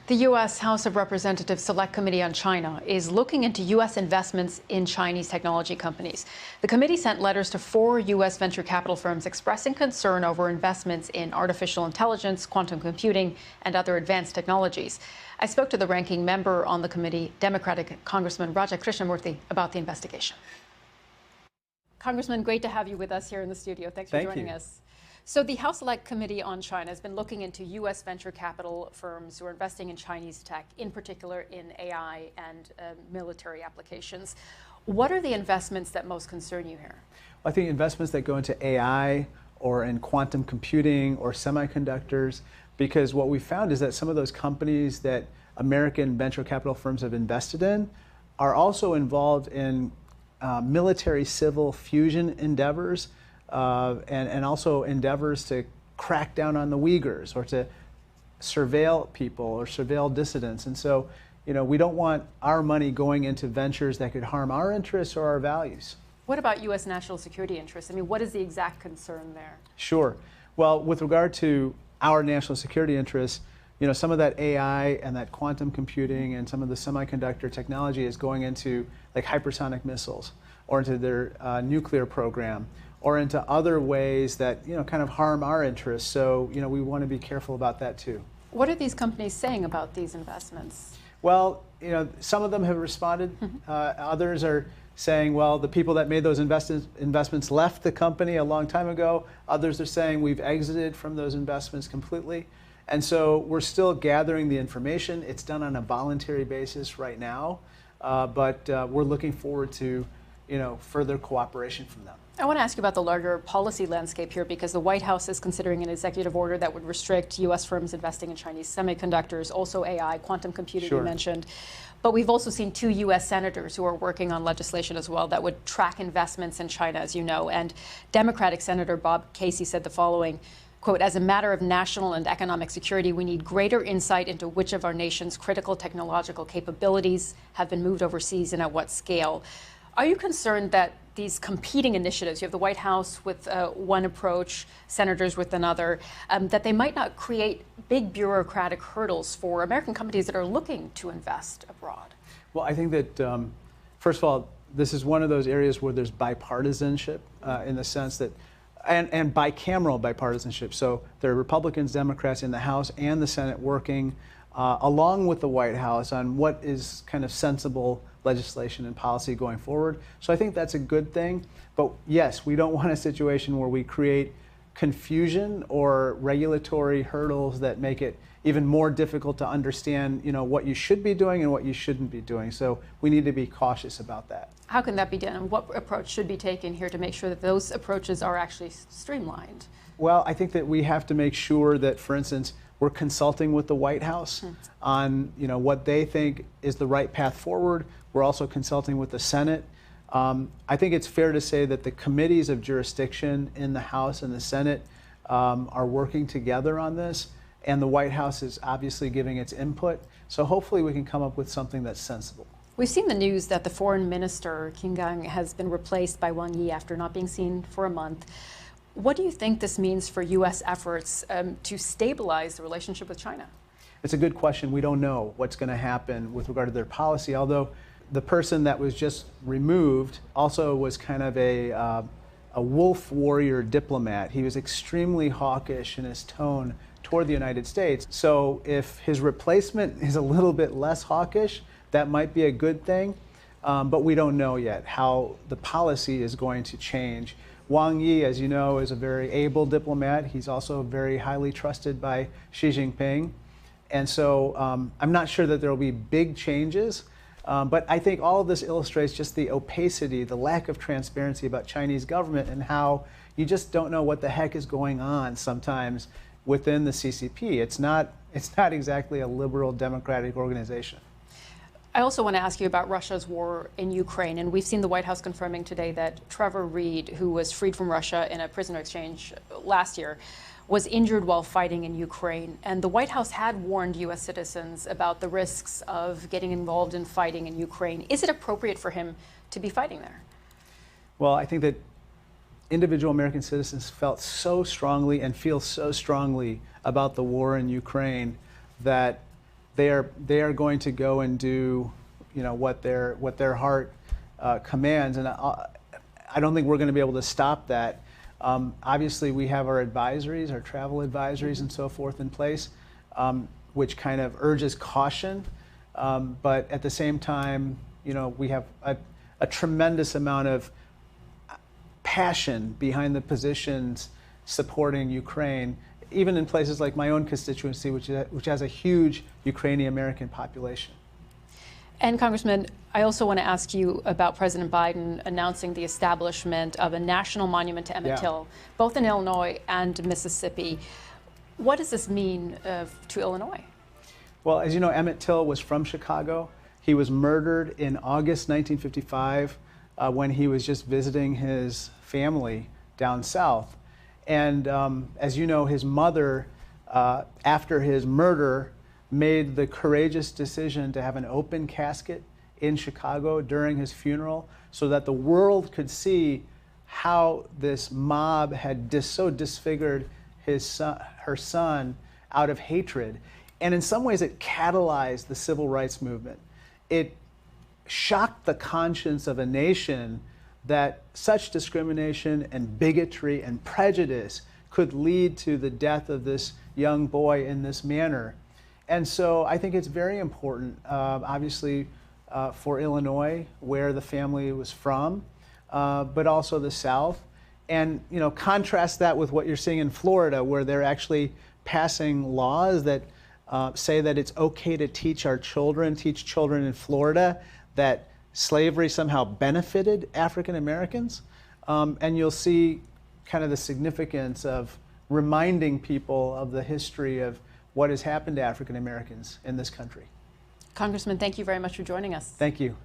The U.S. House of Representatives Select Committee on China is looking into U.S. investments in Chinese technology companies. The committee sent letters to 4 U.S. venture capital firms expressing concern over investments in artificial intelligence, quantum computing, and other advanced technologies. I spoke to the ranking member on the committee, Democratic Congressman Krishnamoorthi, about the investigation. Congressman, great to have you with us here in the studio. Thanks for joining us. So the House Select Committee on China has been looking into U.S. venture capital firms who are investing in Chinese tech, in particular in AI and military applications. What are the investments that most concern you here? I think investments that go into AI or in quantum computing or semiconductors, because what we found is that some of those companies that American venture capital firms have invested in are also involved in military civil fusion endeavors. And also endeavors to crack down on the Uyghurs or to surveil people or surveil dissidents. And so, we don't want our money going into ventures that could harm our interests or our values. What about U.S. national security interests? I mean, what is the exact concern there? Sure. Well, with regard to our national security interests, some of that AI and that quantum computing and some of the semiconductor technology is going into like hypersonic missiles or into their nuclear program, or into other ways that kind of harm our interests. So we want to be careful about that too. What are these companies saying about these investments? Well, some of them have responded. Others are saying, well, the people that made those investments left the company a long time ago. Others are saying we've exited from those investments completely. And so we're still gathering the information. It's done on a voluntary basis right now, but we're looking forward to further cooperation from them. I want to ask you about the larger policy landscape here, because the White House is considering an executive order that would restrict U.S. firms investing in Chinese semiconductors, also AI, quantum computing. Sure. You mentioned. But we've also seen 2 U.S. senators who are working on legislation as well that would track investments in China, as you know. And Democratic Senator Bob Casey said the following, quote, "As a matter of national and economic security, we need greater insight into which of our nation's critical technological capabilities have been moved overseas and at what scale." Are you concerned that these competing initiatives, you have the White House with one approach, senators with another, that they might not create big bureaucratic hurdles for American companies that are looking to invest abroad? Well, I think that, first of all, this is one of those areas where there's bipartisanship in the sense that, and bicameral bipartisanship. So there are Republicans, Democrats in the House and the Senate working along with the White House on what is kind of sensible legislation and policy going forward. So I think that's a good thing. But yes, we don't want a situation where we create confusion or regulatory hurdles that make it even more difficult to understand, what you should be doing and what you shouldn't be doing. So we need to be cautious about that. How can that be done? And what approach should be taken here to make sure that those approaches are actually streamlined? Well, I think that we have to make sure that, for instance, we're consulting with the White House on what they think is the right path forward. We're also consulting with the Senate. I think it's fair to say that the committees of jurisdiction in the House and the Senate are working together on this, and the White House is obviously giving its input. So hopefully we can come up with something that's sensible. We've seen the news that the foreign minister, Qin Gang, has been replaced by Wang Yi after not being seen for a month. What do you think this means for U.S. efforts to stabilize the relationship with China? It's a good question. We don't know what's going to happen with regard to their policy, although the person that was just removed also was kind of a wolf warrior diplomat. He was extremely hawkish in his tone toward the United States. So if his replacement is a little bit less hawkish, that might be a good thing. But we don't know yet how the policy is going to change. Wang Yi, as you know, is a very able diplomat. He's also very highly trusted by Xi Jinping. And so I'm not sure that there will be big changes. But I think all of this illustrates just the opacity, the lack of transparency about Chinese government and how you just don't know what the heck is going on sometimes within the CCP. It's not exactly a liberal democratic organization. I also want to ask you about Russia's war in Ukraine. And we've seen the White House confirming today that Trevor Reed, who was freed from Russia in a prisoner exchange last year, was injured while fighting in Ukraine. And the White House had warned U.S. citizens about the risks of getting involved in fighting in Ukraine. Is it appropriate for him to be fighting there? Well, I think that individual American citizens felt so strongly and feel so strongly about the war in Ukraine that they are going to go and do, what their heart commands, and I don't think we're going to be able to stop that. Obviously, we have our advisories, our travel advisories, and so forth in place, which kind of urges caution. But at the same time, we have a tremendous amount of passion behind the positions supporting Ukraine, even in places like my own constituency, which has a huge Ukrainian American population. And Congressman, I also want to ask you about President Biden announcing the establishment of a national monument to Emmett Till, both in Illinois and Mississippi. What does this mean to Illinois? Well, as you know, Emmett Till was from Chicago. He was murdered in August 1955 when he was just visiting his family down south. And as you know, his mother, after his murder, made the courageous decision to have an open casket in Chicago during his funeral so that the world could see how this mob had so disfigured her son out of hatred. And in some ways, it catalyzed the civil rights movement. It shocked the conscience of a nation that such discrimination and bigotry and prejudice could lead to the death of this young boy in this manner. And so I think it's very important, obviously, for Illinois, where the family was from, but also the South. And contrast that with what you're seeing in Florida, where they're actually passing laws that say that it's okay to teach children in Florida that slavery somehow benefited African Americans. And you'll see kind of the significance of reminding people of the history of what has happened to African Americans in this country. Congressman, thank you very much for joining us. Thank you.